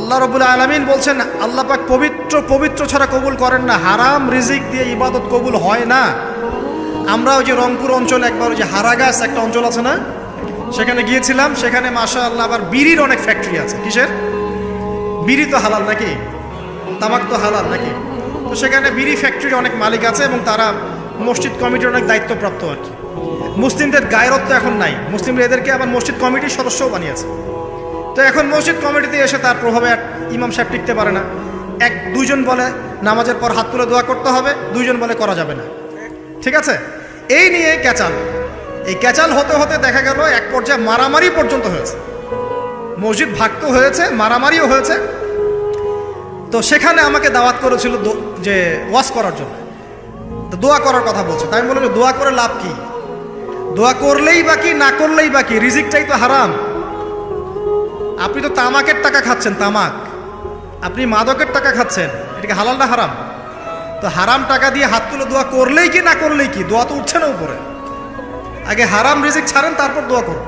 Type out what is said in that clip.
আল্লাহ রাব্বুল আলামিন বলছেন, আল্লাহ পাক পবিত্র পবিত্র ছাড়া কবুল করেন না, হারাম রিজিক দিয়ে ইবাদত কবুল হয় না। আমরা ওই যে রংপুর অঞ্চলে একবার ওই যে হারাগাছ একটা অঞ্চল আছে না, সেখানে গিয়েছিলাম। সেখানে মাশাআল্লাহ আবার বিড়ির অনেক ফ্যাক্টরি আছে। কিসের? বিড়ি তো হালাল নাকি, তামাক তো হালাল নাকি। তো সেখানে বিড়ি ফ্যাক্টরির অনেক মালিক আছে এবং তারা মসজিদ কমিটির অনেক দায়িত্বপ্রাপ্ত আর কি। মুসলিমদের গায়রত্ব এখন নাই, মুসলিমরা এদেরকে আবার মসজিদ কমিটির সদস্যও বানিয়েছে। তো এখন মসজিদ কমিটিতে এসে তার প্রভাবে ইমাম সাহেব টিকতে পারে না। দুইজন বলে নামাজের পর হাত তুলে দোয়া করতে হবে, দুইজন বলে করা যাবে না। ঠিক আছে, এই নিয়ে ক্যাচাল। এই ক্যাচাল হতে হতে দেখা গেল এক পর্যায়ে মারামারি পর্যন্ত হয়েছে। মসজিদ ভাগত হয়েছে, মারামারিও হয়েছে। তো সেখানে আমাকে দাওয়াত করেছিল যে ওয়াজ করার জন্য। তো দোয়া করার কথা বলছে। তাই আমি বললাম যে দোয়া করে লাভ কি? দোয়া করলেই বা কি, না করলেই বা কি, রিজিকটাই তো হারাম। আপনি তো তামাকের টাকা খাচ্ছেন, তামাক। আপনি মাদকের টাকা খাচ্ছেন, এটাকে হালাল না হারাম? তো হারাম টাকা দিয়ে হাত তুলে দোয়া করলেই কি, না করলেই কি? দোয়া তো উঠছে না উপরে। আগে হারাম রিজিক ছাড়েন, তারপর দোয়া করুন।